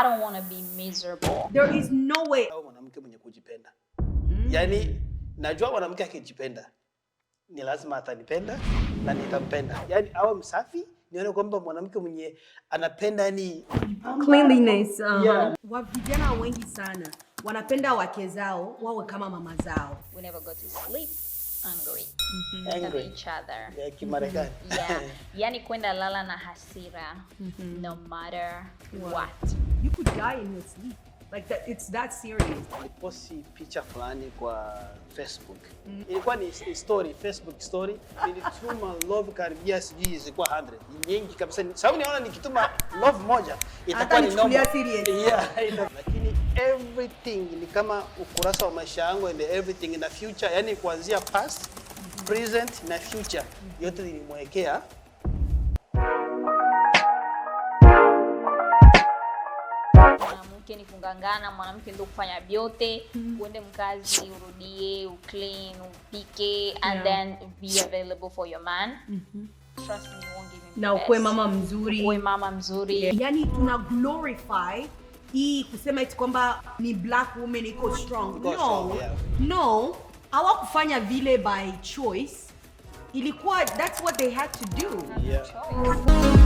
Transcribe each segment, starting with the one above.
don't want to be miserable. There is no way. Au mwanamke mwenye kujipenda. Yaani najua mwanamke akijipenda ni lazima atanipenda na nitampenda. Yaani awe msafi, nione kwamba mwanamke mwenye anapenda ni cleanliness. Wa vijana wengi sana wanapenda wake zao wawe kama mama zao. We never go to sleep angry angry at each other. ya Kimarekani. Yeah. Yani kwenda lala na hasira no matter what. You could die in your sleep. Like that, it's that serious. Niliposti picha fulani kwa Facebook. Ilikuwa ni story, Facebook story. Nilituma love karibia sijui zilikuwa 100. Ni nyingi kabisa. Sababu niona nikituma love moja itakuwa ni normal. Serious. Yeah, lakini everything ni kama ukurasa wa maisha yangu and everything in the future, yani kuanzia past, present na future yote nilimwekea. Mwanamke ni kungangana, mwanamke ndio kufanya vyote, uende mkazi, urudie, uclean, upike and then be available for your man. Trust me, you won't give him na ukue mama mzuri. Ukue mama mzuri. Yani tuna glorify hii kusema eti kwamba ni black woman iko strong. No, hawakufanya vile by choice. Ilikuwa that's what they had to do.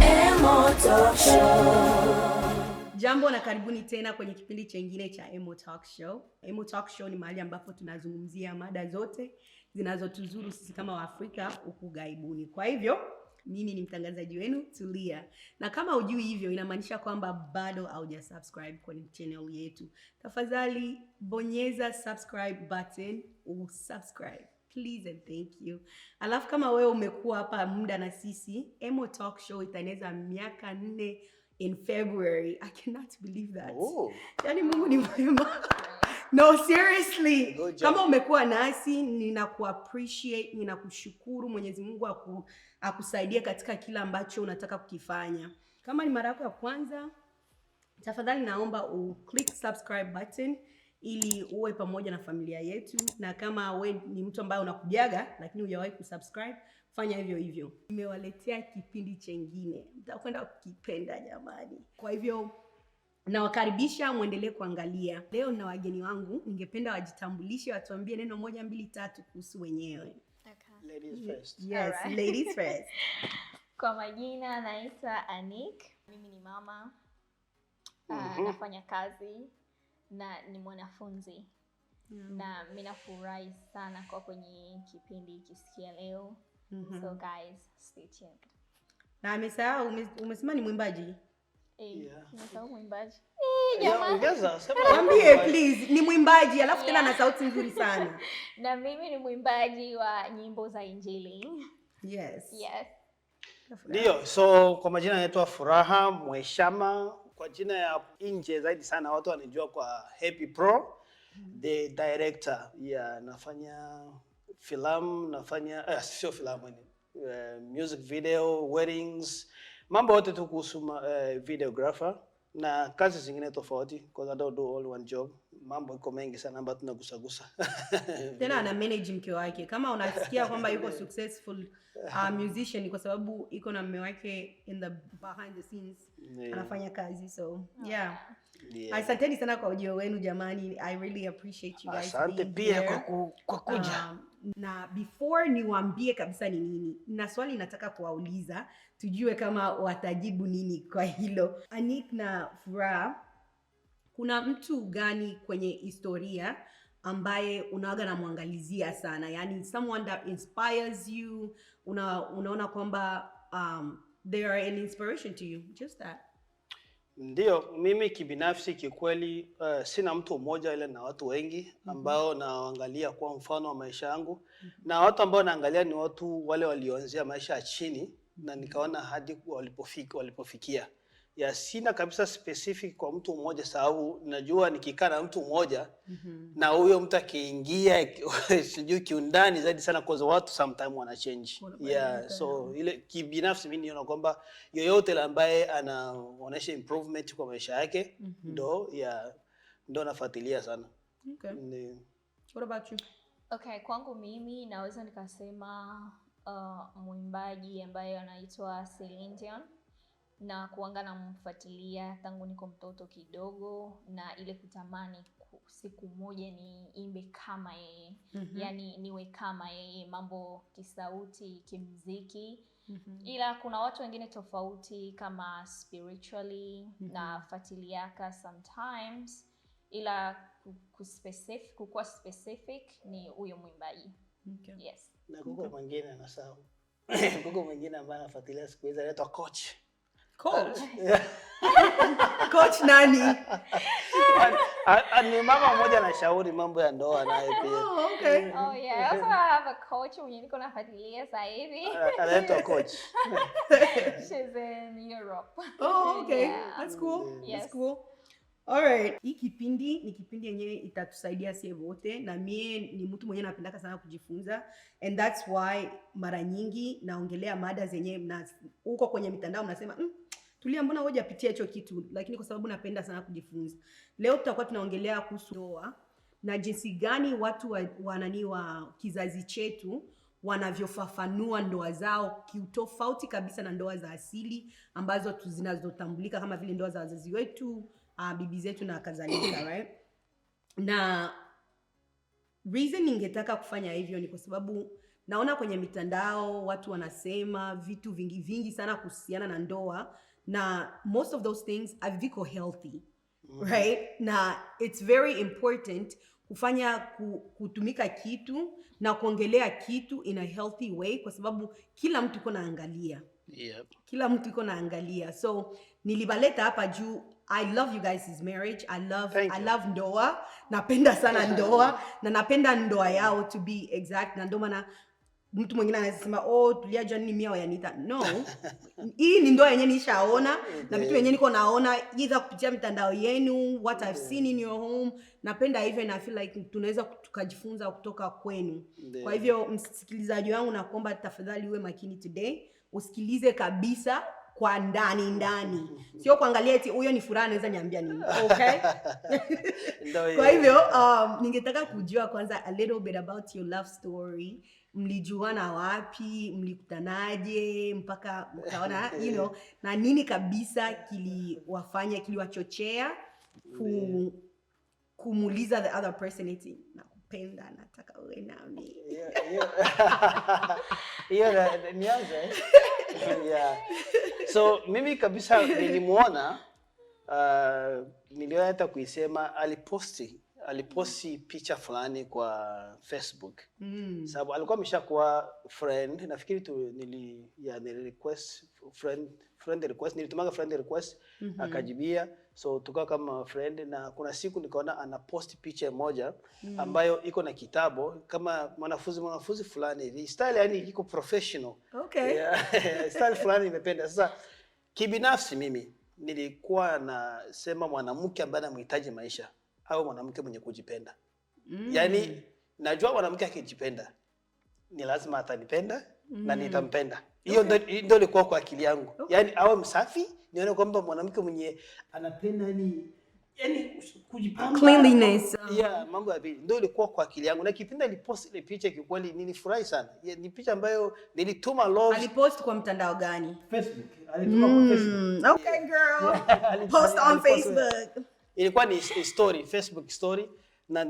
Emo Talk Show. Jambo na karibuni tena kwenye kipindi chengine cha Emo Talk Show. Emo Talk Show ni mahali ambapo tunazungumzia mada zote zinazotuzuru sisi kama Waafrika huku gaibuni. Kwa hivyo mimi ni mtangazaji wenu Tulia. Na kama hujui hivyo inamaanisha kwamba bado haujasubscribe kwenye channel yetu. Tafadhali bonyeza subscribe button, usubscribe. Please and thank you. Alafu kama wewe umekuwa hapa muda na sisi, Emo Talk Show itaeneza miaka 4 in February. I cannot believe that. Oh. Yani Mungu ni mwema. No, seriously. Kama umekuwa nasi, ninakuappreciate, ninakushukuru. Mwenyezi Mungu akusaidie katika kila ambacho unataka kukifanya. Kama ni mara yako ya kwanza, tafadhali naomba click subscribe button ili uwe pamoja na familia yetu. Na kama we ni mtu ambaye unakujaga lakini hujawahi kusubscribe, fanya hivyo hivyo. Nimewaletea kipindi chengine. Mtakwenda kukipenda jamani. Kwa hivyo nawakaribisha muendelee kuangalia. Leo na wageni wangu, ningependa wajitambulishe, watuambie neno 1, 2, 3 kuhusu wenyewe. Okay. Ladies first. Yes, ladies first. Kwa majina naitwa Anik. Mimi ni mama. Nafanya kazi na ni mwanafunzi. Na mimi nafurahi sana kwa kwenye kipindi kisikia leo. So guys, stay tuned. Na amesahau umesema ni mwimbaji? Nimesahau mwimbaji. Mwambie please, ni mwimbaji alafu tena na sauti nzuri sana. Na mimi ni mwimbaji wa nyimbo za Injili. Yes. Ndio, so kwa majina naitwa Furaha Mweshama. Kwa jina ya nje zaidi sana watu wanijua kwa Happy Pro, the director. Nafanya filamu, nafanya sio filamu, music video, weddings, mambo yote tu kuhusu videographer na kazi zingine tofauti, because I don't do all one job. Mambo iko mengi sana ambayo tunagusagusa. Tena ana manage mke wake. Kama unasikia kwamba yuko successful musician kwa sababu iko na mume wake in the behind the scenes, anafanya kazi. So asanteni sana kwa ujio wenu jamani. I really appreciate you guys. Asante pia kwa kuja. Na before niwaambie kabisa ni nini, na swali nataka kuwauliza tujue kama watajibu nini kwa hilo. Anik na Furaha, kuna mtu gani kwenye historia ambaye unawaga na muangalizia sana? Yani someone that inspires you, unaona kwamba they are an inspiration to you, just that. Ndio, mimi kibinafsi kikweli sina mtu mmoja, ile na watu wengi ambao naangalia kwa mfano wa maisha yangu. Na watu ambao naangalia ni watu wale walioanzia maisha ya chini na nikaona hadi walipofikia. Sina kabisa specific kwa mtu mmoja, sababu najua nikikaa na mtu mmoja na huyo mtu akiingia sijui kiundani zaidi sana, kwa watu sometimes wana change. So ile kibinafsi mimi niona kwamba yoyote ambaye anaonesha improvement kwa maisha yake ndo nafuatilia sana. Okay. What about you? Okay, kwangu mimi naweza nikasema mwimbaji ambaye anaitwa Celine Dion. na kuanga namfuatilia tangu niko mtoto kidogo, na ile kutamani siku moja niimbe kama yeye. Yani niwe kama yeye, mambo kisauti, kimziki. Ila kuna watu wengine tofauti kama spiritually na fatiliaka sometimes, ila kukuwa specific ni huyo mwimbaji. Yes. Na kuko mwingine anasahau. Kuko mwingine ambaye anafuatilia siku hizi anaitwa Coach. Coach nani? Ni mama mmoja anashauri mambo ya ndoa naye pia. Okay. Oh yeah, I also have a coach mwenye niko nafuatilia sasa hivi. Anaitwa Coach. She's in Europe. Oh, okay. Yeah. That's cool. Yes. That's cool. All right. Hii kipindi ni kipindi yenye itatusaidia sisi wote, na mie ni mtu mwenye napendaka sana kujifunza, and that's why mara nyingi naongelea mada zenye uko kwenye mitandao mnasema Tulia, mbona wewe hujapitia hicho kitu, lakini kwa sababu napenda sana kujifunza. Leo tutakuwa tunaongelea kuhusu ndoa na jinsi gani watu wa kizazi chetu wanavyofafanua ndoa zao kiutofauti kabisa na ndoa za asili ambazo zinazotambulika kama vile ndoa za wazazi wetu, bibi zetu na kadhalika, right? Na reason ningetaka kufanya hivyo ni kwa sababu naona kwenye mitandao watu wanasema vitu vingi sana kuhusiana na ndoa, na most of those things haviko healthy, right? Na it's very important kutumika kitu na kuongelea kitu in a healthy way, kwa sababu kila mtu iko naangalia. Yep. Kila mtu iko naangalia. So nilibaleta hapa juu I love you guys' marriage. I love ndoa. Napenda sana ndoa na napenda ndoa yao to be exact. Na ndio maana mtu mwingine anasema Tulia John ni mia yanita. No. Hii ni ndoa yenyewe nishaona na vitu yenyewe niko naona either kupitia mitandao yenu, what I've seen in your home. Napenda hivyo na I feel like tunaweza tukajifunza kutoka kwenu. Kwa hivyo msikilizaji wangu, nakuomba tafadhali uwe makini today. Usikilize kabisa kwa ndani. Sio kuangalia eti huyo ni furaha anaweza niambia nini. Okay? Kwa hivyo ningetaka kujua kwanza a little bit about your love story. Mlijuana wapi? Mlikutanaje mpaka mkaona, na nini kabisa kiliwachochea kumuuliza the other person eti nakupenda, nataka uwe nami. Nianze. Yeah. So mimi kabisa nilimuona, niliona hata kuisema aliposti picha fulani kwa Facebook. Sababu alikuwa ameshakuwa friend, nafikiri request friend request, nilitumanga friend request, akajibia, so tukawa kama friend. Na kuna siku nikaona anaposti picha moja ambayo iko na kitabu kama mwanafunzi fulani hivi, style yani iko professional. Okay. Yeah. Style fulani nimependa. Sasa kibinafsi mimi nilikuwa nasema mwanamke ambaye anamhitaji maisha au mwanamke mwenye kujipenda. Yani najua mwanamke akijipenda ni lazima atanipenda na nitampenda. Hiyo ndio ilikuwa kwa akili yangu. Yani awe msafi, nione kwamba mwanamke mwenye anapenda yani kujipamba, cleanliness. Yeah, mambo ya pili ndio ilikuwa kwa akili yangu. Na kipindi alipost ile picha kikweli nilifurahi sana. Ni picha ambayo nilituma love. Alipost kwa mtandao gani? Facebook. Alituma kwa Facebook. Okay girl. Post on Facebook. Ilikuwa ni story, Facebook story, na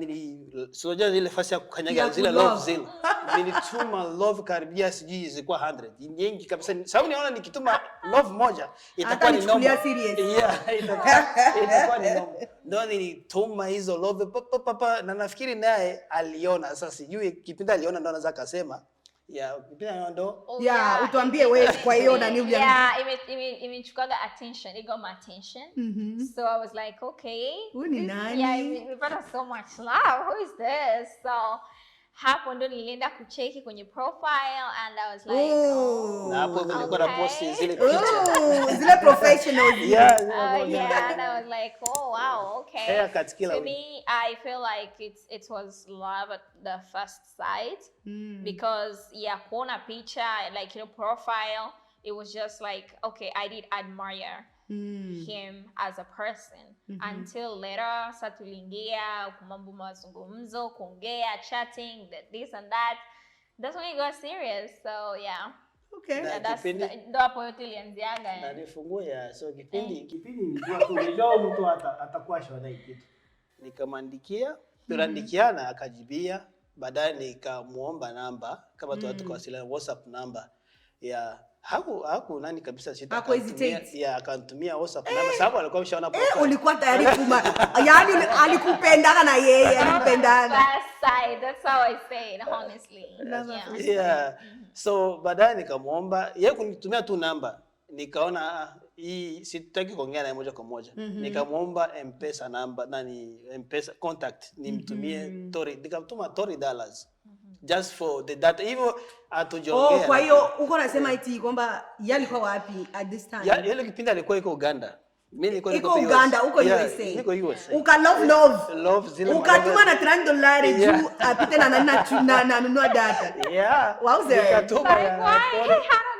sijua ile fasi ya kukanyaga zile love zile. Nilituma love karibia sijui zilikuwa 100. Nyingi kabisa. Sababu niona nikituma love moja itakuwa ni normal. Serious. Yeah, itakuwa ni normal. Ndio nilituma hizo love na nafikiri naye aliona. Sasa sijui kipindi aliona ndo anaweza kusema. Yeah, kipindi ndo. Yeah, utuambie wewe kwa hiyo na nini uliambia? Yeah, imenichukaga attention. It got my attention. So I was like, okay. Huyu ni nani? Yeah, we got so much love. Who is this? So hapo ndo nilienda kucheki kwenye profile and I was like, na hapo nilikuwa na post zile picha. Zile professional. Yeah. Yeah, and I was like, oh wow, okay. To me, I feel like it was love at the first sight, because kuona picha, like profile, it was just like, okay, I did admire him as a person until later sa tuliingia mambo mazungumzo, kuongea, chatting, this and that. That's when it got serious. So yeah. Okay. Ndo hapo yote ilianziaga. Na nifungue so kipindi nilikuwa tu unajua mtu atakuwa shona kitu. Nikamwandikia, tunaandikiana akajibia, baadaye nikamuomba namba kama tu watu kuwasiliana WhatsApp namba ya haku nani kabisa sita akantumia WhatsApp namba sababu alikuwa ameshaona profile. Ulikuwa tayari yani alikupenda na yeye alipendana. That's how I say it honestly. Yeah. So baadaye nikamuomba yeye kunitumia tu namba. Nikaona hii sitaki kuongea naye moja kwa moja. Nikamuomba M-Pesa namba M-Pesa contact nimtumie Tori. Nikamtuma $30. Just for the data. Hivyo atujiongea. Kwa hiyo uko nasema eti kwamba yeye alikuwa wapi at this time? Ile kipindi alikuwa iko Uganda. Mimi niko Uganda, uko USA. Niko USA. Uka love zile. Ukatuma na $30 juu apite na nunua data. Yeah. Wauze. Nikatuma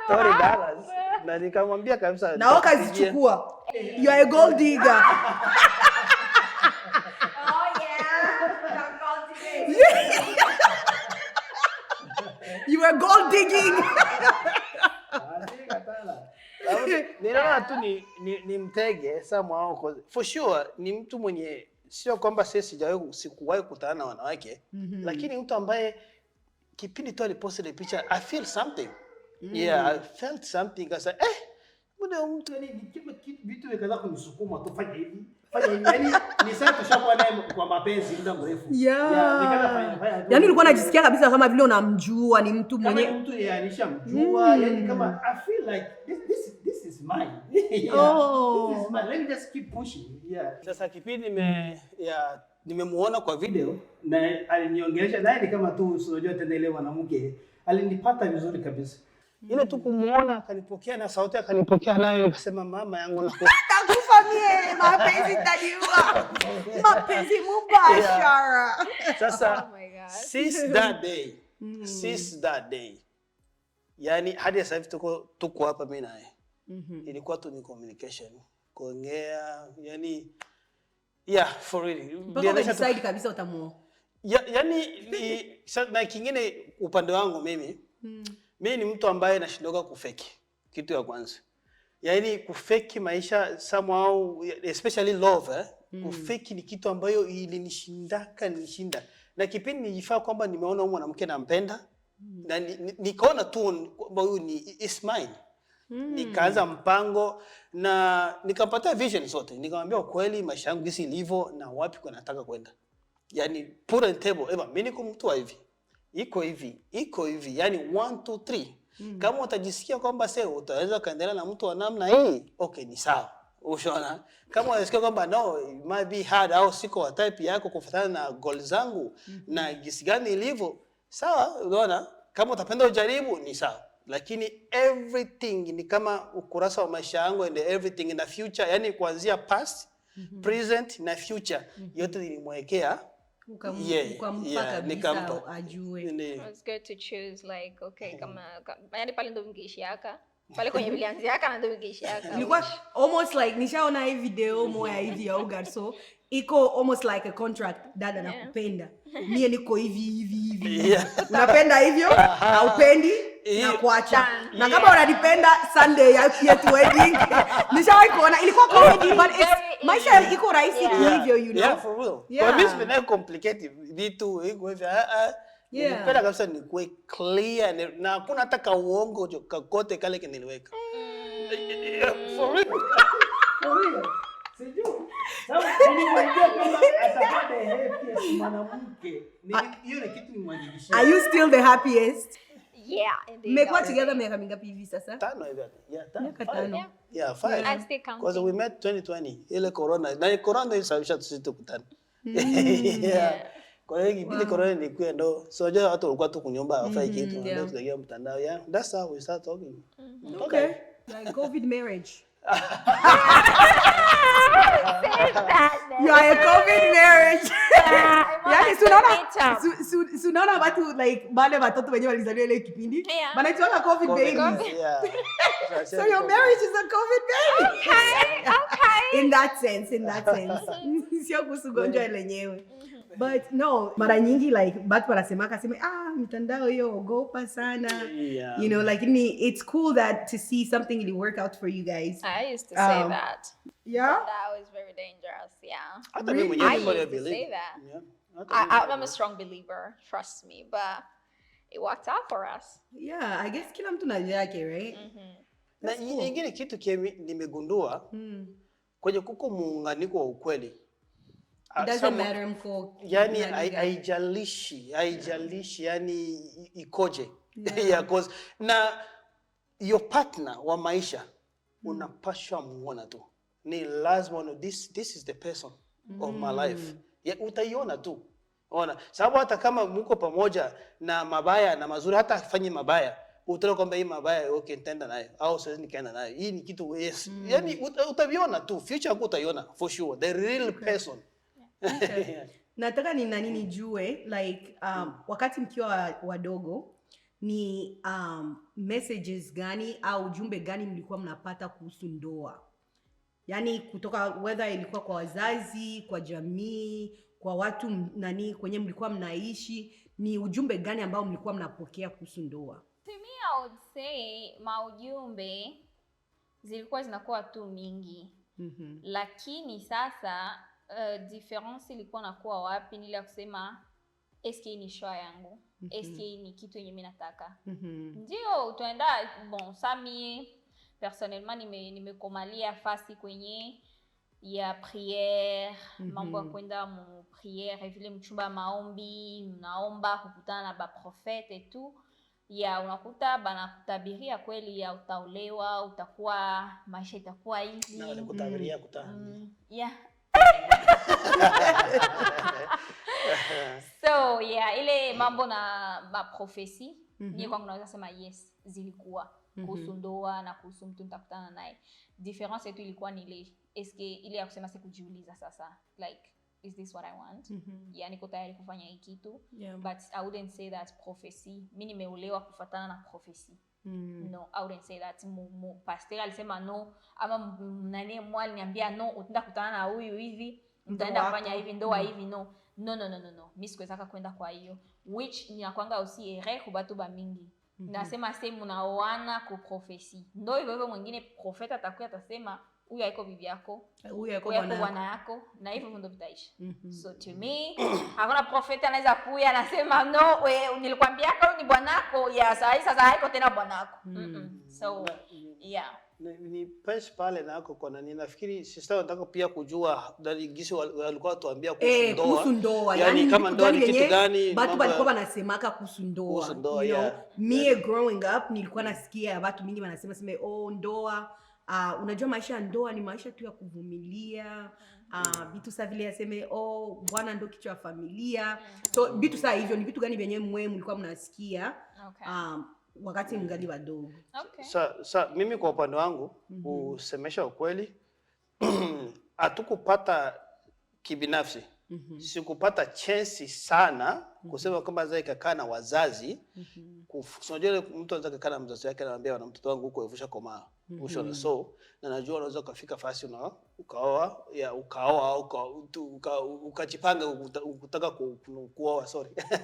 $30. Na nikamwambia kabisa na wakazichukua. You are a gold digger. You were gold digging. Ninaona tu ni mtege somehow for sure ni mtu mwenye sio kwamba sikuwahi kukutana na wanawake lakini mtu ambaye kipindi tu alipost ile picha I feel something. Yeah, I felt something kasa mbona mtu ni vitu vikaanza kunisukuma tu fanya hivi yani ni sasa tushakuwa naye kwa mapenzi muda mrefu. Yani ulikuwa unajisikia kabisa kama vile unamjua ni mtu mwenye kama mtu alishamjua yani kama I feel like this is mine. This is mine. Let me just keep pushing. Yeah. Sasa kipindi nimemuona kwa video na aliniongelesha naye kama tu unajua tena ile mwanamke alinipata vizuri kabisa. Ile tu kumuona akanipokea na sauti akanipokea nayo akasema mama yangu nakufa mie mapenzi tajua mapenzi mubashara. Sasa since that day yani hadi sasa hivi tuko hapa mimi naye ilikuwa tu ni communication kuongea yani for really bila decide kabisa utamuoa yani na kingine upande wangu mimi ni mtu ambaye nashindoka kufeki kitu ya kwanza. Yaani kufeki maisha somehow especially love kufeki ni kitu ambayo nilishinda. Na kipindi nijifaa kwamba nimeona mwanamke nampenda na nikaona tu kwamba huyu is mine. Nikaanza mpango na nikampatia vision zote. Nikamwambia ukweli maisha yangu jinsi ilivyo na wapi kwa nataka kwenda. Yaani put on table mimi niko mtu wa hivi. Iko hivi, yani 1 2 3. Kama utajisikia kwamba utaweza kaendelea na mtu wa namna hii, okay ni sawa. Ushaona? Kama unasikia kwamba no, it might be hard au siko wa type yako kufuatana na goals zangu na jinsi gani ilivyo, sawa, unaona? Kama utapenda ujaribu ni sawa. Lakini everything ni kama ukurasa wa maisha yangu and everything in the future, yani kuanzia past, present na future yote nilimwekea. Nikampa ajue. It's good to choose like okay kama yani pale ndo mngishi yaka pale kwenye bilianzi yaka na ndo mngishi yaka ilikuwa almost like nishaona hii video moja hivi ya Ugar so iko almost like a contract dada nakupenda mie niko hivi unapenda hivyo haupendi na kuacha na kama unanipenda Sunday yetu wedding nishawahi kuona ilikuwa comedy but maisha iko rahisi hivyo you know. For real. Kwa mimi ni complicated vitu iko hivi nipenda kabisa ni kuwe clear na hakuna hata kauongo kokote kale kiniliweka. For real. Sijui. Sababu nilimwambia kama atapata happiest mwanamke. Hiyo ni kitu nimwangishia. Are you still the happiest? Yeah, indeed. Mmekuwa together miaka mingapi hivi sasa? 5 hivi. Miaka 5. Yeah, 5. I still counting. Because we met 2020 ile corona. Na corona ilisababisha tusitukutane. Kwa hiyo ile corona ilikuwa ndo soja watu walikuwa tu kunyomba hafai kitu ndio tukaingia mtandao. Yeah, that's how we start talking. Okay. Like COVID marriage. You are a COVID marriage. Yani sunaona watu like wale watoto wenyewe walizaliwa ile kipindi wanaitwa COVID babies. Yeah. So your marriage is a COVID baby. Okay. In that sense. Sio kusugonjwa lenyewe. But no, mara nyingi like watu wanasemaka mitandao hiyo ogopa sana. Yeah. You know, like it's cool that to see something really work out for you guys. I used to say that. Yeah. That is very dangerous. Yeah. Really? I used to say that. Yeah. I'm a strong believer. Trust me, but it worked out for us. Yeah, I guess kila mtu na yake, right? Na nyingine kitu nimegundua kwenye kuko muunganiko wa ukweli. It doesn't matter mko. Yani haijalishi yani ikoje. Yeah, cause na your partner wa maisha unapashwa muona tu. Ni lazima this is the person of my life. Utaiona tu. Ona, sababu hata kama mko pamoja na mabaya na mazuri, hata afanye mabaya, utaona kwamba hii mabaya okay nitaenda naye au siwezi nikaenda naye. Hii ni kitu yani utaviona tu, future yako utaiona for sure, the real person. Okay. Nataka nijue like wakati mkiwa wadogo ni messages gani au ujumbe gani mlikuwa mnapata kuhusu ndoa? Yani kutoka whether ilikuwa kwa wazazi, kwa jamii, kwa watu kwenye mlikuwa mnaishi, ni ujumbe gani ambao mlikuwa mnapokea kuhusu ndoa? To me, I would say maujumbe zilikuwa zinakuwa tu mingi. Lakini sasa difference ilikuwa nakuwa wapi ni ile kusema SK ni show yangu. SK ni kitu yenye mimi nataka. Ndio utaenda bon sami personnellement nimekomalia fasi kwenye ya prière, mambo ya kwenda mu prière, vile mchumba maombi, mnaomba kukutana na ba prophète et tout. Ya unakuta banakutabiria kweli ya utaolewa, utakuwa maisha itakuwa hivi. Na wale kutabiria kutana. Yeah. So yeah, ile mambo na ba prophecy ni kwangu naweza sema yes zilikuwa kuhusu ndoa na kuhusu mtu nitakutana naye. Difference yetu ilikuwa ni ile ya kusema sikujiuliza sasa like is this what I want? Yeah, niko tayari kufanya hii kitu. But I wouldn't say that prophecy. Mimi nimeolewa kufuatana na prophecy. No, I wouldn't say that. Pastor alisema no, ama nani mwali niambia no, utaenda kutana na huyu hivi, mtaenda kufanya hivi ndoa hivi no. No. Mimi sikuweza kwenda kwa hiyo. Which ni nakwanga aussi erreur kwa watu ba mingi. Nasema sema unaoana ku prophecy. Ndio hivyo mwingine profeta atakuwa atasema huyu haiko bibi yako, huyu haiko bwana yako, na hivyo ndio vitaisha. So to me, hakuna profeta anaweza kuja anasema no, wewe nilikwambia kama ni bwanako, ya sasa haiko tena bwanako. So yeah. Ni pesa pale nako kwa nani nafikiri sister nataka pia kujua dalili walikuwa tuambia kuhusu ndoa. Yani kama ndoa ni kitu gani? Watu walikuwa wanasemaka kuhusu ndoa. You know, me growing up nilikuwa nasikia watu mingi wanasema ndoa unajua maisha ya ndoa ni maisha tu ya kuvumilia, vitu saa vile yaseme bwana ndo kichwa ya familia. So vitu saa hivyo ni vitu gani vyenye mlikuwa mnasikia wakati mngali wadogo? Sa mimi kwa upande wangu usemesha ukweli hatukupata kibinafsi. Sikupata chance sana kusema kwamba zai kakaa na wazazi. Unajua mtu anaweza kukaa na mzazi wake anamwambia na mtoto wangu huko evusha komaa. Ushaona, so na najua unaweza kufika fasi na ukaoa ukajipanga ukitaka kuoa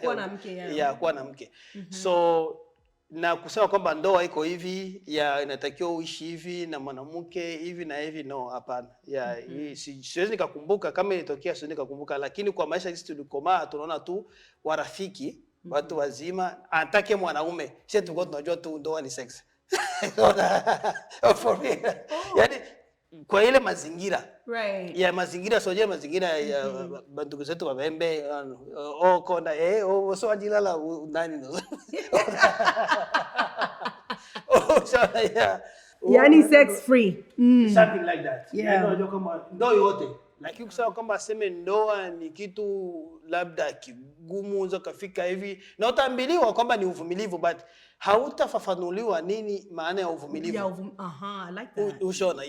kuwa na mke kuwa na mke. So na kusema kwamba ndoa iko hivi inatakiwa uishi hivi na mwanamke hivi na hivi, no, hapana. Siwezi nikakumbuka kama ilitokea, siwezi nikakumbuka, lakini kwa maisha sisi tulikomaa tunaona tu warafiki watu wazima anataka mwanaume, sisi tulikuwa tunajua tu ndoa ni sex. For me. Yani kwa ile mazingira ya mazingira soje mazingira ya bandugu zetu wabembe kona so ajilala nani no. Yani sex free something like that. Unajua kama ndoa yote lakini kusema kwamba aseme ndoa ni kitu labda kigumu unaweza kufika hivi na utaambiliwa kwamba ni uvumilivu, but hautafafanuliwa nini maana ya uvumilivu. I like that. Ushona,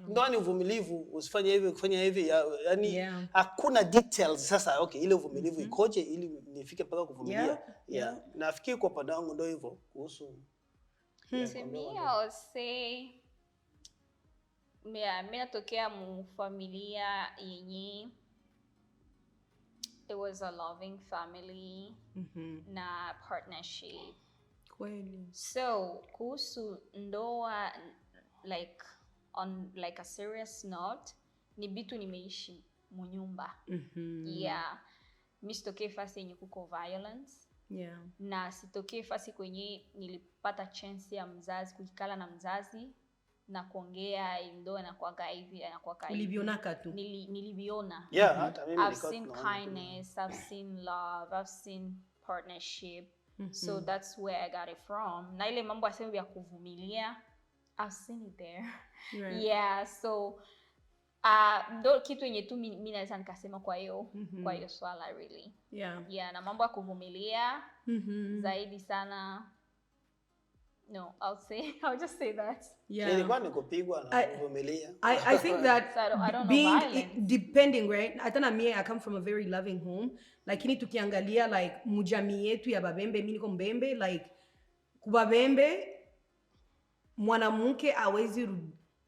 ndoa ni uvumilivu, usifanye hivi kufanya hivi, yani hakuna details. Sasa okay, ile uvumilivu ikoje ili nifike mpaka kuvumilia. Nafikiri kwa upande wangu ndio hivyo kuhusu. To me, I would say mimi natokea mu familia yenye it was a loving family na partnership. Kweli. So kuhusu ndoa, like on like a serious note, ni bitu nimeishi munyumba. Yeah. Mi sitokee fasi yenye kuko violence. Yeah. Na sitokee fasi kwenye nilipata chance ya mzazi kukikala na mzazi na kuongea ndoa na kwa hivi na kwa hivi. Uliviona katu? Niliviona. Yeah, hata mimi I've seen kindness, I've seen love, I've seen partnership. So that's where I got it from. Na ile mambo asema ya kuvumilia, I've seen it there. Right. Yeah, so ndo kitu yenye tu mimi naweza nikasema kwa hiyo swala really. Yeah. Yeah, na mambo ya kuvumilia zaidi sana. No, I'll just say that. Yeah. Ilikuwa ni kupigwa na kuvumilia. I think that so I don't being know depending, right? Hata mimi I come from a very loving home. Lakini tukiangalia like mujamii yetu ya Babembe, mimi niko Mbembe, like kubabembe mwanamke hawezi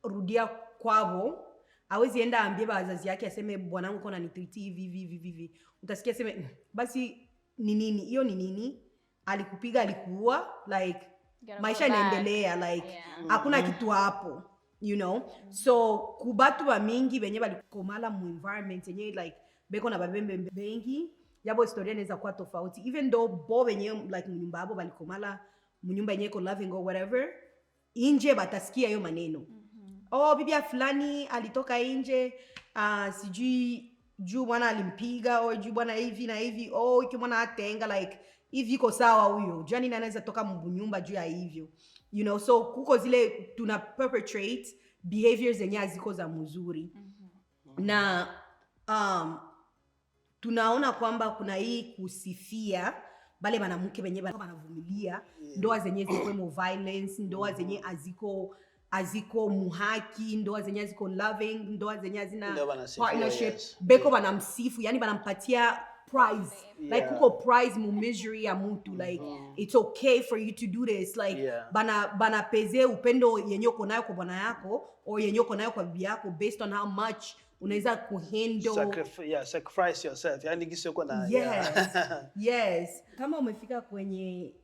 rudia kwao, hawezi enda ambie wazazi yake aseme bwanangu kona nitriti hivi. Utasikia aseme basi ni nini? Hiyo ni nini? Alikupiga, alikuua, like maisha inaendelea, like hakuna kitu hapo, you know. So kubatu wa mingi benye balikomala mu environment yenye like beko na babembe bengi, yabo historia inaweza kuwa tofauti, even though bo benye like mnyumba hapo balikomala mnyumba yenye iko loving or whatever, inje batasikia hiyo maneno. Oh, bibi fulani alitoka nje, sijui juu bwana alimpiga, au juu bwana hivi na hivi, oh iki bwana atenga, like hivi iko sawa huyo, jani anaweza toka mnyumba juu ya hivyo, you know. So kuko zile tuna perpetrate behaviors zenye haziko za mzuri. Na tunaona kwamba kuna hii kusifia bale mwanamke wenye wanavumilia ndoa zenye ziko violence, ndoa zenye aziko muhaki, ndoa zenye ziko loving, ndoa zenye hazina partnership. Beko banamsifu, yani banampatia prize. Like kuko prize mu misery ya mtu, like it's okay for you to do this, like bana peze upendo yenye uko nayo kwa bwana yako au yenye uko nayo kwa bibi yako based on how much unaweza kuhandle. Sacrifice yourself. Yani kisoko na yes. Kama umefika kwenye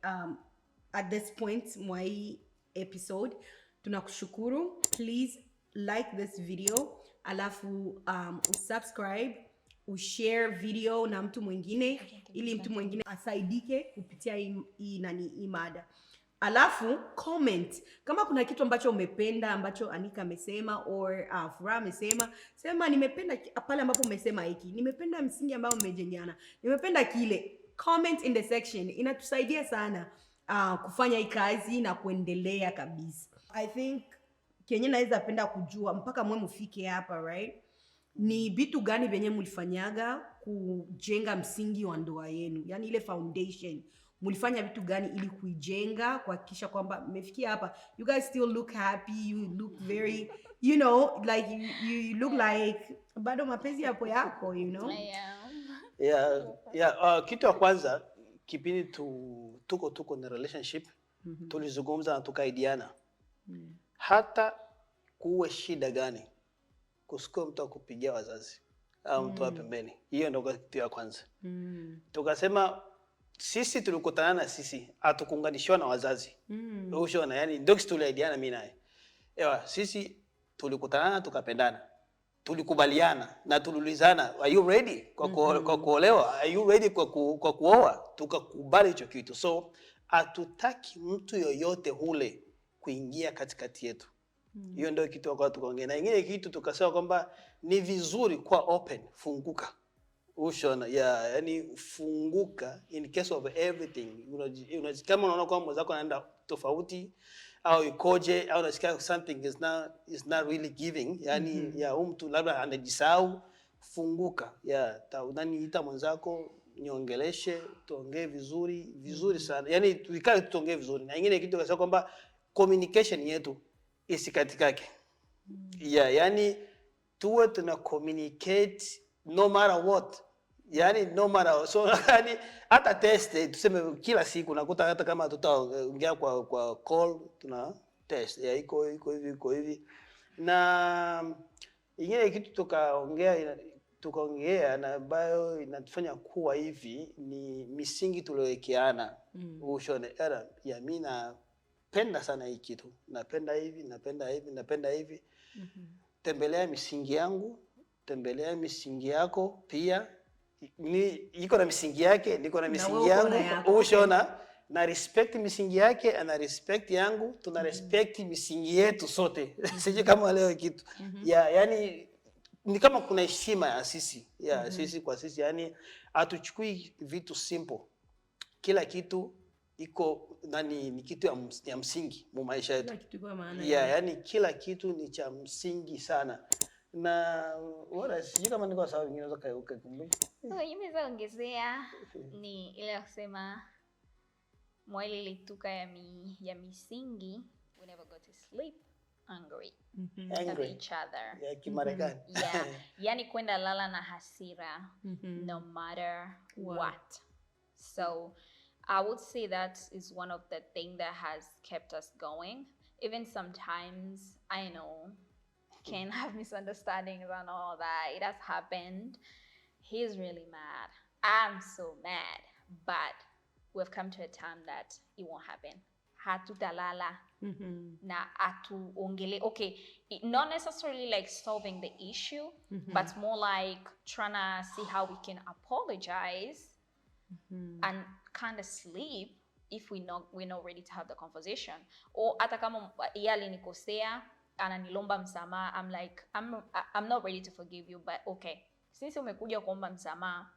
at this point mwa hii episode, tunakushukuru. Please like this video, alafu usubscribe, ushare video na mtu mwingine ili mtu mwingine asaidike kupitia hii mada. Alafu comment kama kuna kitu ambacho umependa ambacho Anika amesema or Furaha amesema. Sema nimependa pale ambapo umesema hiki, nimependa msingi ambao umejengana, nimependa kile. Comment in the section, inatusaidia sana kufanya hii kazi na kuendelea kabisa. I think kenye naweza penda kujua mpaka mwe mufike hapa, right? Ni vitu gani venye mulifanyaga kujenga msingi wa ndoa yenu? Yani ile foundation, mulifanya vitu gani ili kuijenga kuhakikisha kwamba mmefikia hapa? You guys still look happy, you look very, you know, like you look like bado mapenzi yapo yako, you know? Kitu ya kwanza kipindi tuko na relationship, tulizungumza na tukaidiana. Hata kuwe shida gani, kusiko mtu akupigia wazazi au mtu wa pembeni. Hiyo ndio kitu ya kwanza. Tukasema sisi tulikutana na sisi, hatukuunganishwa na wazazi. Ushona, yani ndio kitu tuliaidiana mimi naye. Sisi tulikutana tukapendana. Tulikubaliana na tululizana, are you ready kwa kuolewa? Are you ready kwa kuoa? Tukakubali hicho kitu. So hatutaki mtu yoyote hule kuingia katikati yetu. Hiyo ndio kitu kwa tukaongea. Na ingine kitu tukasema kwamba ni vizuri kwa open, funguka. Ushona, yani funguka in case of everything. Kama unaona kwamba mwenzako anaenda tofauti au ikoje au unasikia something is not really giving, yani mtu labda anajisahau, funguka. Ita mwenzako, niongeleshe, tuongee vizuri sana. Yani tuikae tuongee vizuri. Na ingine kitu kasema kwamba communication yetu isikatikake. Yani tuwe tuna communicate no matter what. Yani no matter, so yani hata test tuseme kila siku nakuta hata kama tutaongea kwa call tuna test iko hivi. Na ingine kitu tukaongea tukaongea na ambayo inatufanya kuwa hivi ni misingi tuliowekeana. Ushone ya mimi napenda sana hii kitu. Napenda hivi. Tembelea misingi yangu, tembelea misingi yako pia. Iko na misingi yake, niko na misingi yangu. Ushona na respect misingi yake, ana respect yangu, tuna respect misingi yetu sote. Sije kama leo kitu. Yani ni kama kuna heshima ya sisi. Sisi kwa sisi, yani hatuchukui vitu simple. Kila kitu iko ni kitu ya msingi mu maisha yetu. Yani kila kitu ni cha msingi sana. Na wala sijui kama niko sawa, wengine wanaweza kukumbuka. Nimeweza ongezea ni ile kusema mwili lituka ya misingi, we never go to sleep angry at each other. Ya Kimarekani. Yani kwenda lala na hasira no matter what. So I would say that is one of the things that has kept us going. Even sometimes I know can have misunderstandings and all that. It has happened. He's really mad. I'm so mad. But we've come to a time that it won't happen. Hatutalala. Na atuongele. Okay, not necessarily like solving the issue, but more like trying to see how we can apologize and kind of sleep if we're not ready to have the conversation. Or hata kama yeye alinikosea, ananilomba msamaha, I'm like I'm not ready to forgive you, but okay, since umekuja kuomba msamaha,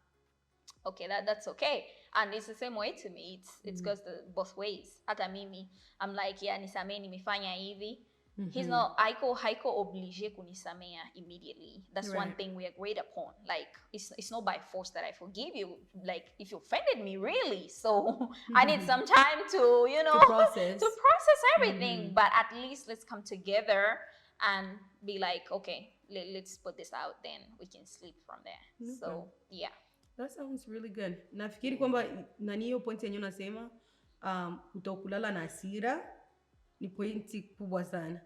okay, that's okay. And it's the same way to me. It goes both ways. Hata mimi, I'm like, yeah, nisamee nimefanya hivi. He's not haiko obligé kunisamea immediately. That's one thing we agreed upon. Like it's not by force that I forgive you. Like if you offended me, really. So I need some time to, to process everything. But at least let's come together and be like, okay, let's put this out, then we can sleep from there. So yeah. That sounds really good. Nafikiri kwamba nani hiyo point yenyewe unasema kutokulala na hasira ni pointi kubwa sana.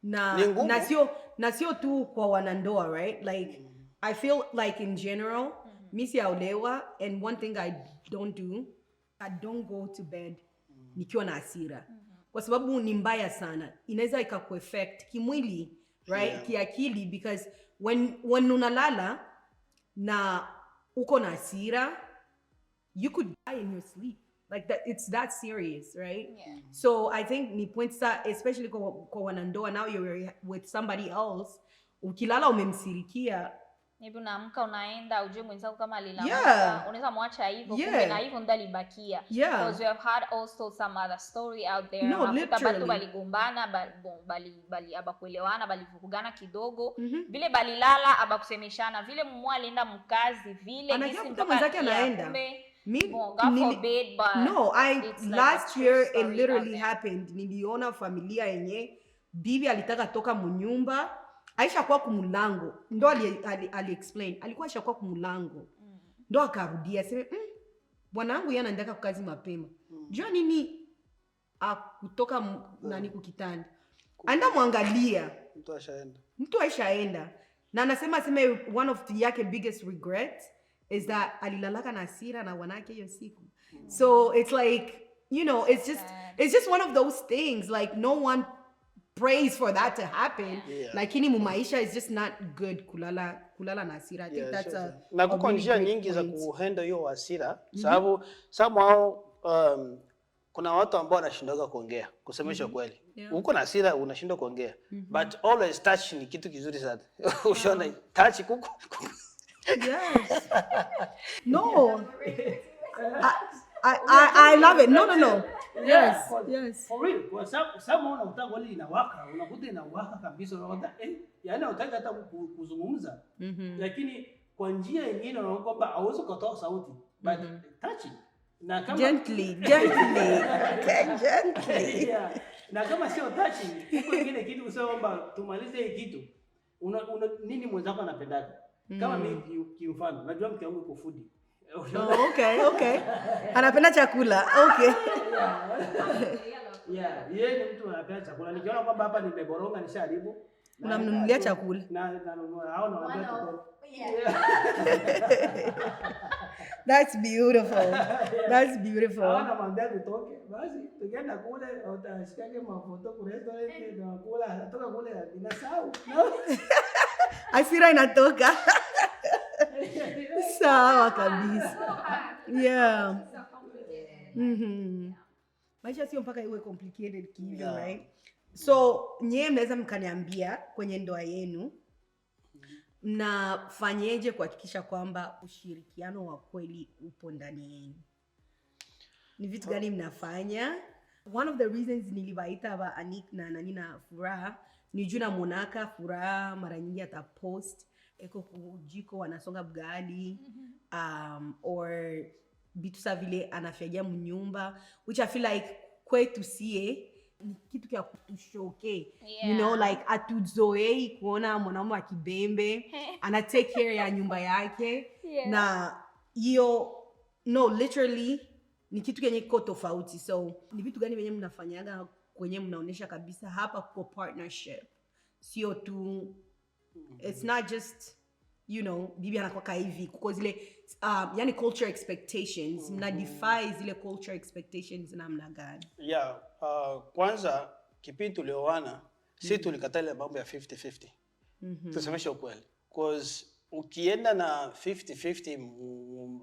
Na sio tu kwa wanandoa, right? Like I feel like in general, mimi siaolewa, and one thing I don't do, I don't go to bed nikiwa na hasira. Kwa sababu ni mbaya sana. Inaweza ikakuaffect kimwili, right? Kiakili, because when unalala na uko na hasira, you could die in your sleep. Like that, it's that serious, right? Yeah. So I think ni point sa, especially kwa wanandoa, now you're with somebody else, ukilala umemsirikia, maybe unaamka unaenda ujue mwenzako kama alilalamika, unaweza muacha hivyo, kumbe na hivyo ndo alibakia. Because we have had also some other story out there. Nakuta batu baligombana, bali abakuelewana, balivurugana kidogo, vile balilala abakusemeshana, vile mumwa alienda mkazi, vile nisi mtoka anaenda. God forbid, but last year it literally happened. Niliona familia yenye bibi alitaka toka munyumba, Aisha kwa kumulango, ndo ali explain, alikuwa Aisha kwa kumulango, ndo akarudia, sema, bwanangu yana ndaka kukazi mapema. Jua nini kutoka nani kukitanda. Anda muangalia. Mtu aishaenda. Na anasema one of the yake biggest regrets is that alilalaka na hasira na wanake hiyo siku. So it's like, it's just one of those things, like no one prays for that to happen. Lakini mumaisha is just not good kulala na hasira. I think that's na kuko njia nyingi za kuhandle hiyo hasira, sababu somehow kuna watu ambao wanashindoka kuongea, kusemesha kweli. Uko na hasira unashindwa kuongea. But always touch ni kitu kizuri sana. Ushona touch kuko. Yes. No. I love it. No. Yes. For real. Kwa sababu unataka wali inawaka, unakuta inawaka kabisa, unakuta yani unataka hata kuzungumza. Lakini kwa njia nyingine unaona kwamba hauwezi kutoa sauti, but touch. Na kama gently. Na kama sio touch, iko ingine kitu kusema kwamba tumalize hii kitu. Nini mwenzako anapendaga? Kama mimi kimfano, najua mke wangu yuko foodie. Okay. Anapenda chakula. Okay. Yeye ni mtu anapenda chakula. Nikiona kwamba hapa nimeboronga nisharibu, Unamnunulia chakula. That's beautiful. That's beautiful. Anamwambia tutoke. Basi tukienda kule utashikaje mafoto kwa restaurant na kula natoka kule ninasahau. Hasira inatoka. Sawa kabisa. Yeah. Maisha sio mpaka iwe complicated kivyo, right? So, nyie mnaweza mkaniambia kwenye ndoa yenu mnafanyeje kuhakikisha kwamba ushirikiano wa kweli upo ndani yenu? Ni vitu gani mnafanya? One of the reasons nilivaita ba Anik na Nina Furaha ni juu na Monaka Furaha mara nyingi atapost eko kujiko wanasonga bugali or bitu sa vile anafyagia mnyumba, which I feel like kwetu sie ni kitu kia kutushoke. You know, like atuzoei kuona mwanaume akibembe ana take care ya nyumba yake. Na hiyo literally ni kitu kenye kiko tofauti. So ni vitu gani wenye mnafanyaga kwenye mnaonesha kabisa hapa kwa partnership? Sio tu it's not just bibi anakuwa hivi kuko zile yani culture expectations. Mna defy zile culture expectations namna gani? Kwanza kipindi tulioana si tulikatala mambo ya 50-50. Tusemeshe ukweli. Because ukienda na 50-50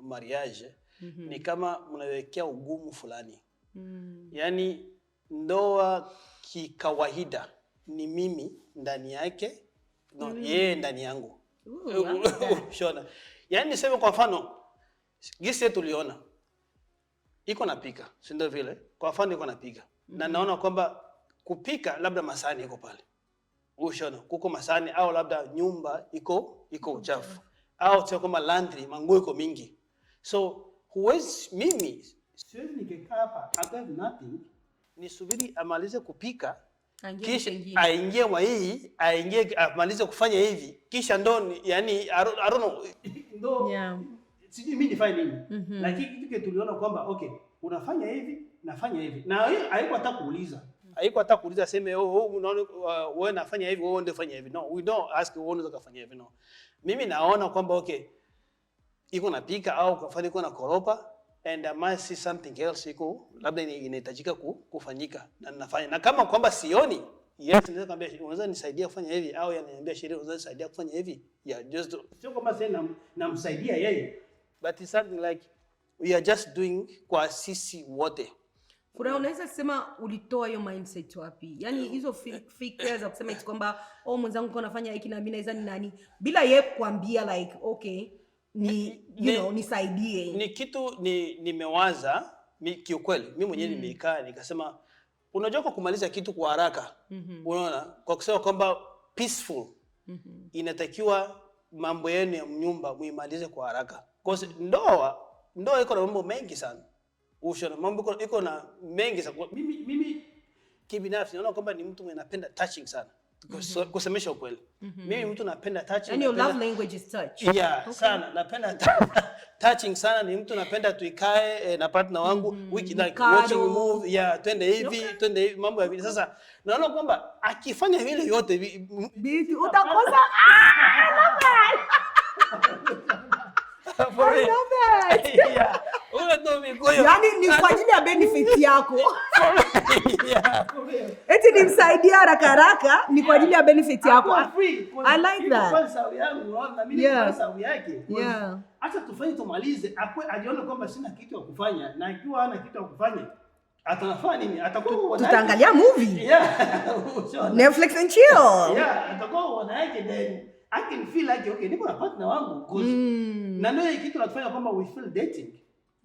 marriage ni kama mnawekea ugumu fulani. Yani ndoa kikawaida ni mimi ndani yake, yeye ndani yangu. Shona. Yani niseme kwa mfano gisi tuliona iko napika, si ndio vile? Kwa mfano iko napika. Na naona kwamba kupika labda masani iko pale. Ushona, kuko masani au labda nyumba iko uchafu. Au sio kama laundry, manguo iko mingi. So mimi siwezi nikikaa hapa I have nothing, nisubiri amalize kupika kisha aingie mwa hii, amalize kufanya hivi, kisha ndo yani I don't know. Sijui mimi nifanye nini. Lakini kitu tuliona kwamba okay, unafanya hivi, nafanya hivi. Na haiko hata kuuliza. Haiko hata kuuliza sema unaona wewe nafanya hivi, wewe ndio fanya hivi. No, we don't ask wewe unaweza kufanya hivi. No. Mimi naona kwamba okay, iko napika au kufanya iko na koropa and I must see something else iko labda inahitajika kufanyika na ninafanya. Na kama kwamba sioni, yes naweza kwambia unaweza nisaidia kufanya hivi au ananiambia sheria unaweza nisaidia kufanya hivi. Just sio kama sasa namsaidia yeye, but it's something like we are just doing kwa sisi wote. Furaha, unaweza sema ulitoa hiyo mindset wapi? Yani hizo fikra za kusema eti kwamba mwenzangu kwa nafanya hiki na mimi naweza ni nani bila yeye kuambia like okay nisaidie. Ni kitu nimewaza kiukweli. Mimi mwenyewe nimekaa nikasema unajua kwa kumaliza kitu kwa haraka. Unaona? Kwa kusema kwamba peaceful. Inatakiwa mambo yenu ya nyumba muimalize kwa haraka. Because ndoa iko na mambo mengi sana. Ushona mambo iko na mengi sana. Mimi kibinafsi naona kwamba ni mtu mwenye napenda touching sana. Kusemesha ukweli. Mimi mtu napenda touching. And your love language is touch. Sana. Napenda touching sana, ni mtu napenda tuikae na partner wangu wiki like watching movie, twende hivi, mambo ya vile. Sasa naona kwamba akifanya vile yote bibi utakosa yani ni kwa ajili ya benefit yako. Eti nimsaidia haraka haraka ni kwa ajili ya benefit yako. I like that. Kwa sababu yangu na mimi kwa sababu yake. Acha tufanye tumalize, ajione kwamba sina kitu ya kufanya, na ikiwa hana kitu ya kufanya atafanya nini? Atakuwa tutaangalia movie. Netflix and chill. Atakuwa wanaje then I can feel like okay, niko na partner wangu because na ndio kitu tunafanya kwamba we feel dating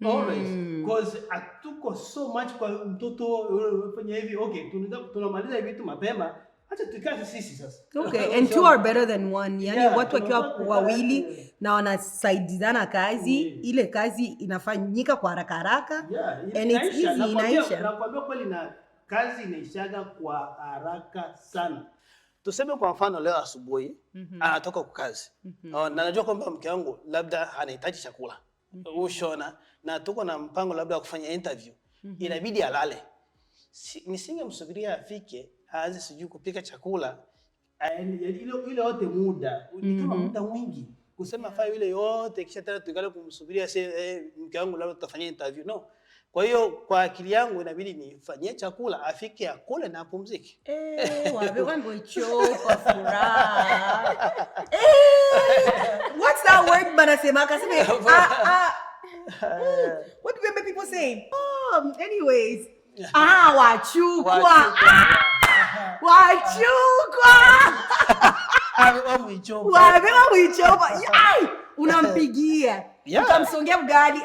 always because atuko so much kwa mtoto fanya hivi okay, tunamaliza vitu mapema, acha tukae sisi sasa. Okay, and two are better than one. Yani watu wakiwa wawili na wanasaidiana kazi, ile kazi inafanyika kwa haraka haraka and it's easy, inaisha. Nakwambia kweli, na kazi inaishaga kwa haraka sana. Tuseme kwa mfano leo asubuhi anatoka kwa kazi. Na najua kwamba mke wangu labda anahitaji chakula. Ushona, na tuko na mpango labda wa kufanya interview. Inabidi alale. Nisingemsubiria afike aanze sijui kupika chakula ile yote muda ni kama muda mwingi kusema fanya ile yote kisha tena tukale kumsubiria mke wangu labda tutafanyia interview. No. Kwa hiyo kwa akili yangu inabidi nifanyie chakula afike akule na apumzike. Wambo ichoka furaha. What's that word banasema akasema what do people say? Anyways. Wachukwa. Unampigia. Utamsongea ugali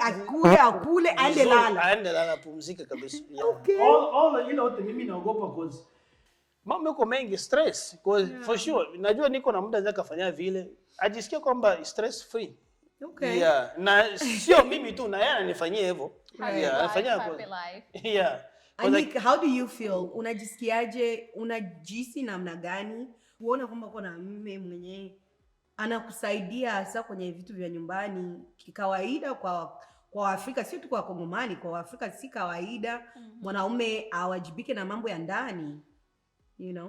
akule aende lala pumzike kabisa. Okay. All ile yote mimi naogopa cause mambo yako mengi stress cause for sure najua niko na muda za kufanya vile ajisikia kwamba stress free. Okay. Yeah, na sio mimi tu na yeye ananifanyia hivyo. Yeah, anafanyia happy life. Yeah. Like, how do you feel? Unajisikiaje? Unajisi namna gani? Uone kwamba uko na mume mwenyewe anakusaidia hasa kwenye vitu vya nyumbani kikawaida kwa Afrika, sio tu kwa Kongomani, kwa Afrika si kawaida mwanaume awajibike na mambo ya ndani, you know?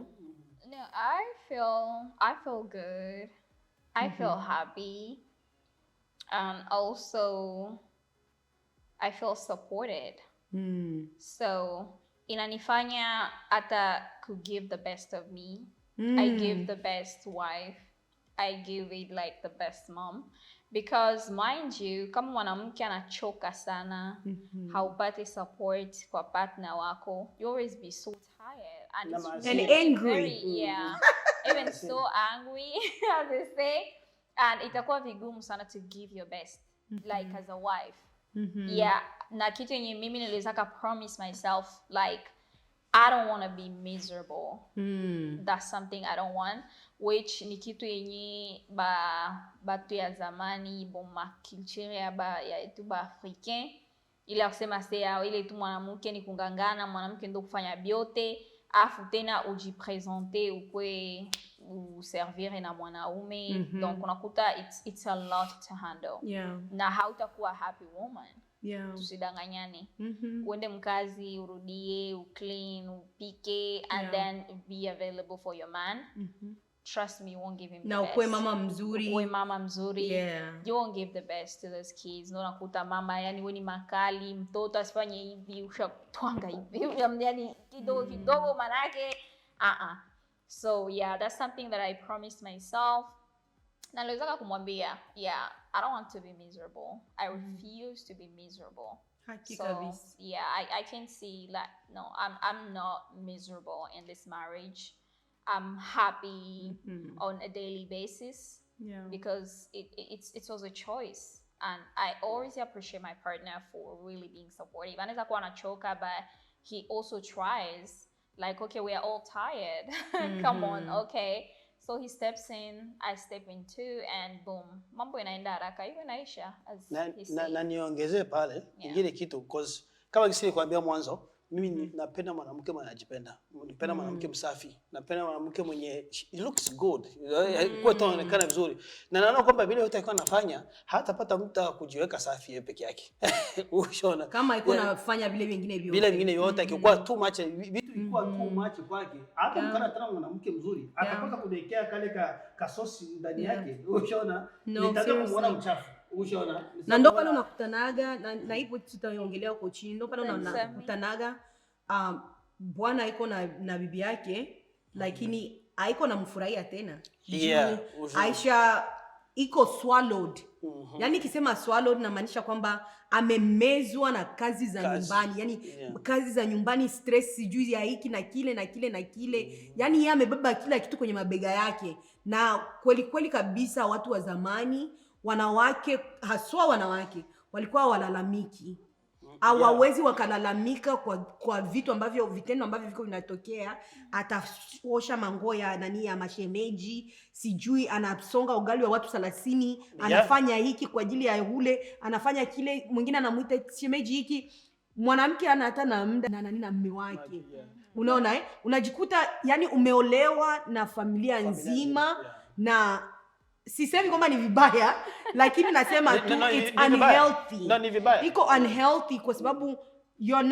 No, I feel good. I feel happy. And also I feel supported. So inanifanya hata to give the best of me. I give the best wife. I give it like the best mom. Because mind you, kama mwanamke anachoka sana, haupati support kwa partner wako, you always be so tired and angry. Even so angry, as they say. And itakuwa vigumu sana to give your best, like as a wife. Na kitu yenye mimi nilizaka promise myself, like I don't want to be miserable. That's something I don't want, which ni kitu yenye batu ya zamani boma culture ya tu ba africain ile kusema ile tu mwanamke ni kungangana, mwanamke ndio kufanya biote afu tena ujipresenter ukwe uservire na mwanaume. Donc unakuta it's a lot to handle. Na hautakuwa happy woman. Tusidanganyane. Uende mkazi, urudie, uclean, upike, and then be available for your man. Trust me, you won't give him the best. Ukwe mama mzuri. You won't give the best to those kids. No, nakuta mama yani wewe ni makali, mtoto asifanye hivi, ushatwanga hivi. Yani kidogo manake So yeah, that's something that I promised myself. Na niliweza kumwambia, I don't want to be miserable. I refuse to be miserable. So yeah, I can see that no, I'm not miserable in this marriage. I'm happy on a daily basis because it was a choice, and I always appreciate my partner for really being supportive. Anaweza kuwa anachoka, but he also tries. Like, okay, we are all tired. Come on, okay. So he steps in, I step in too, and boom, mambo inaenda haraka, hiyo inaisha. Na niongezee pale ingine kitu, because kama kisi nilikwambia mwanzo, mimi napenda mwanamke mwenye anajipenda. Napenda mwanamke msafi. Napenda mwanamke mwenye he looks good. Kwa tu anaonekana vizuri. Na naona kwamba vile yote alikuwa anafanya hatapata mtu kujiweka safi yeye peke yake. Ushona. Kama iko nafanya vile vingine vyote. Vile vingine yote akikuwa too much, vitu ilikuwa too much kwake. Hata mkana tena mwanamke mzuri, atakosa kudekea kale kasosi ndani yake. Ushona. Nitaka kumwona mchafu. Ushona. Na ndo pale unakutanaga na hivyo tutaongelea huko chini. Ndo pale unakutanaga bwana iko na bibi yake, lakini haiko na mfurahia tena. Aisha iko swallowed. Yani kisema swallowed na maanisha kwamba amemezwa na kazi za nyumbani. Yani kazi za nyumbani, stress sijui ya hiki na kile na kile na kile. Yani yeye amebeba kila kitu kwenye mabega yake. Na kweli kabisa watu wa zamani, wanawake, haswa wanawake, walikuwa walalamiki. Hawawezi wakalalamika kwa vitendo ambavyo viko vinatokea. Ataosha mango ya mashemeji, sijui anasonga ugali wa watu 30, anafanya hiki kwa ajili ya ule, anafanya kile, mwingine anamuita shemeji hiki. Mwanamke ana hata na muda na mume wake. Unaona unajikuta yani umeolewa na familia nzima. Na sisemi kwamba ni vibaya, lakini nasema tu it's unhealthy. Iko unhealthy kwa sababu you're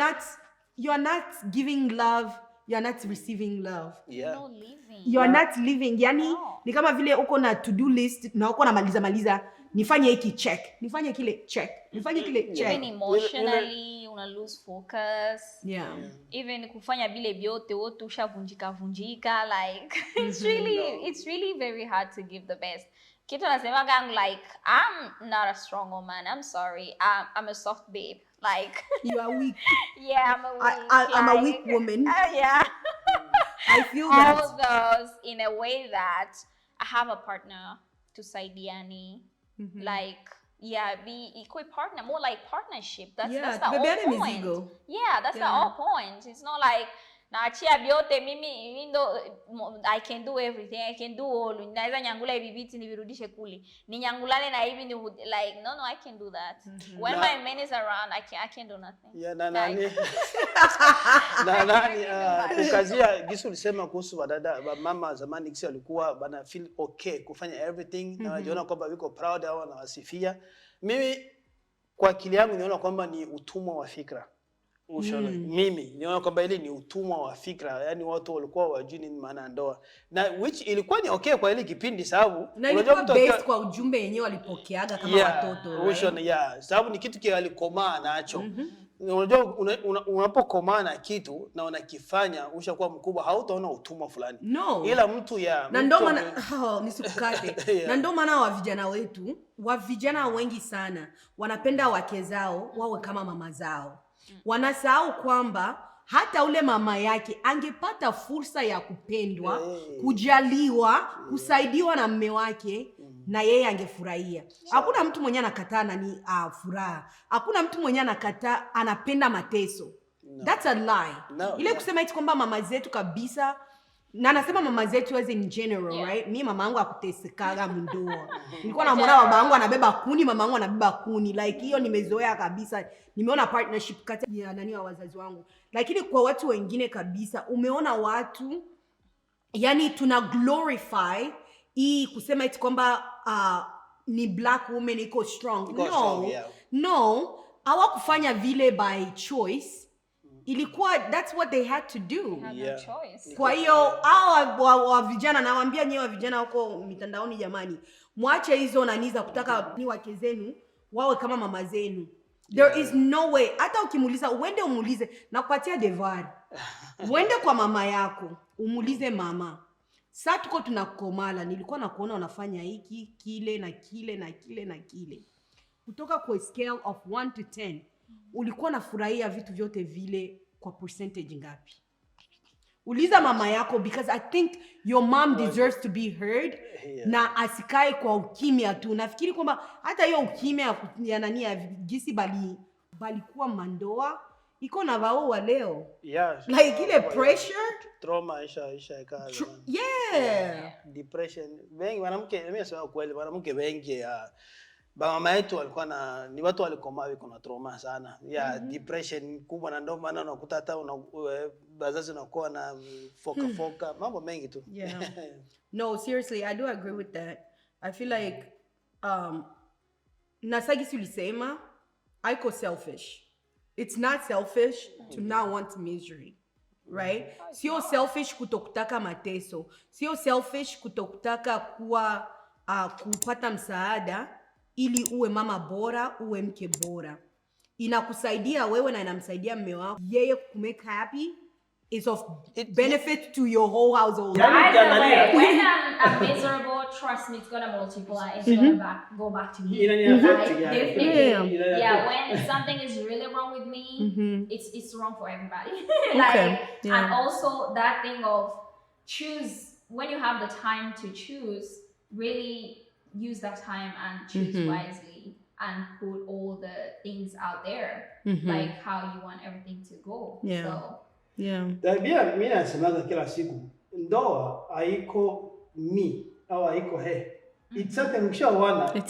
not giving love you're not receiving love. Yeah. No living. You're not living. Yani ni kama vile uko na to-do list na uko na maliza nifanye hiki check, nifanye kile check, nifanye kile check. Even emotionally una lose focus. Yeah. Even kufanya vile vyote wote ushavunjika like it's really very hard to give the best. Kitu nasema gang, like I'm not a strong woman. I'm sorry. I'm a soft babe. Like you are weak. Yeah, I'm a weak. I'm a weak woman. Yeah. I feel that. All those in a way that I have a partner to saidiani. Like be equal partner, more like partnership. That's the whole point. Yeah, that's the whole point. It's not like naachia vyote mimi, even though I can do everything, I can do all. Naweza nyangula hivi viti nivirudishe kule. Ninyangulane na hivi ni like no, I can do that. When my man is around, I can do nothing. Yeah, nani ukazia gisu ulisema kuhusu wadada mama zamani kisi walikuwa bana feel okay kufanya everything na wanajiona kwamba wiko proud au wanawasifia. Mimi kwa akili yangu niona kwamba ni utumwa wa fikra. Mimi niona kwamba ile ni utumwa wa fikra, yani watu walikuwa wajui nini maana ndoa, na which ilikuwa ni okay kwa ile kipindi, sababu unajua based kwa ujumbe yenyewe walipokeaga kama watoto, sababu ni kitu kile alikomaa nacho. Unajua unapokomaa na kitu na unakifanya ushakuwa mkubwa, hautaona utumwa fulani. Ila mtu na ndio maana nisikukate na ndio maana wa vijana wengi sana wanapenda wake zao wawe kama mama zao. Wanasahau kwamba hata ule mama yake angepata fursa ya kupendwa, kujaliwa, kusaidiwa na mume wake, na yeye angefurahia. Hakuna mtu mwenye anakataa furaha. Hakuna mtu mwenye anakataa anapenda mateso. That's a lie. Ile kusema eti kwamba mama zetu kabisa, na nasema mama zetu as in general, right? Mimi mama yangu akutesekaga mndoa. Nilikuwa namuona baba yangu anabeba kuni, mama yangu anabeba kuni. Like hiyo nimezoea kabisa. Nimeona partnership kati ya wa wazazi wangu. Lakini kwa watu wengine kabisa, umeona watu yani tuna glorify hii kusema eti kwamba ni black woman iko strong. No, hawakufanya vile by choice. Ilikuwa that's what they had to do. Kwa hiyo wa vijana, nawaambia nyewe vijana huko mitandaoni, jamani, mwache hizo naniza kutaka ni wake zenu wawe kama mama zenu. There is no way. Hata ukimuuliza, uende umuulize na kupatia devoir. Uende kwa mama yako, umuulize mama, sasa tuko tunakomala, nilikuwa nakuona unafanya hiki, kile na kile na kile na kile. Kutoka kwa scale of 1 to 10, ulikuwa nafurahia vitu vyote vile kwa percentage ngapi? Uliza mama yako, because I think your mom deserves to be heard. Na asikae kwa ukimya tu. Nafikiri kwamba hata hiyo ukimya ya nani ya gisi balikuwa mandoa iko na wao wa leo. Like ile pressure, trauma isha ikaza. Depression. Wengi mwanamke, mimi nasema kweli, mwanamke wengi mama yetu walikuwa ni watu walikomaa wiko na trauma sana. Depression kubwa, na ndio maana unakuta hata bazazi unakuwa na foka mambo mengi tu. No, seriously, I do agree with that. I feel like nasagisi ulisema haiko selfish. It's not selfish to not want misery, right? Sio selfish kutokutaka mateso. Sio selfish kutokutaka kuwa kupata msaada ili uwe mama bora, uwe mke bora. Inakusaidia wewe na inamsaidia mume wako. Yeye kumake happy is of benefit to your whole household. When I'm miserable, trust me, it's gonna multiply. It's gonna go back to me. When something is really wrong with me, it's wrong for everybody. And also that thing of choose, when you have the time to choose, really use that time and choose wisely and put all the things out there, like how you want everything to go. Tabia mimi nasemaga kila siku, ndoa haiko au haiko it's something mshawana.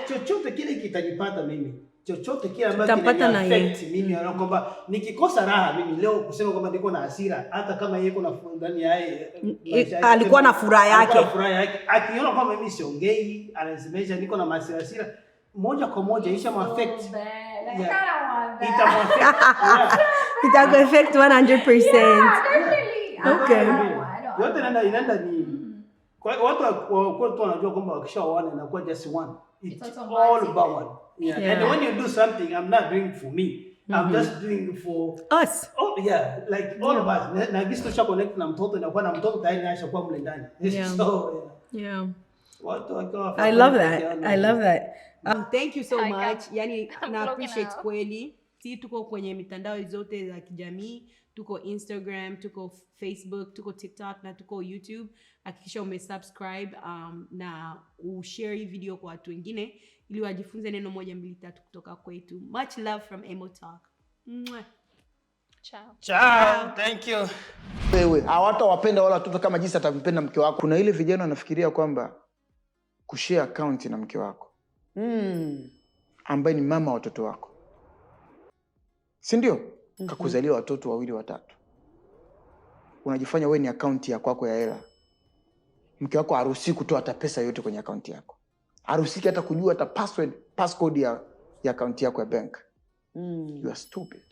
Chochote kile kitanipata mimi, chochote kile ambacho kinaniaffect mimi, na kwamba nikikosa raha mimi leo kusema kwamba niko na hasira, hata kama yeye kuna ndani yake alikuwa na furaha yake, akiona kwamba mimi siongei, anasemesha niko na hasira, moja kwa moja isha affect. Ita affect 100%. Okay. Yote inaenda ni kwa watu wanajua kwamba wakishaoana inakuwa just one. It's all about one. Yeah. And when you do something, I'm not doing for me. I'm just doing for us. Oh yeah, like all of us. Na gisi tusha connect na mtoto inakuwa na mtoto tayari anashakuwa mle ndani. So yeah. Watu wakawa I love that. Thank you so much. Yani na appreciate kweli. Si tuko kwenye mitandao zote za kijamii, tuko Instagram, tuko Facebook, tuko TikTok na tuko YouTube. Hakikisha umesubscribe na ushare hii video kwa watu wengine ili wajifunze neno 1 2 3 kutoka kwetu. Much love from Emo Talk. Mwah. Ciao. Thank you. Wewe hawatawapenda wala watoto kama jinsi atampenda mke wako. Kuna ile vijana wanafikiria kwamba kushare account na mke wako ambaye ni mama wa watoto wako, si ndio? Kakuzalia watoto 2 3, unajifanya wewe ni account ya kwako ya hela. Mke wako haruhusi kutoa hata pesa yote kwenye account yako, haruhusi hata kujua hata passcode ya account yako ya bank. You are stupid.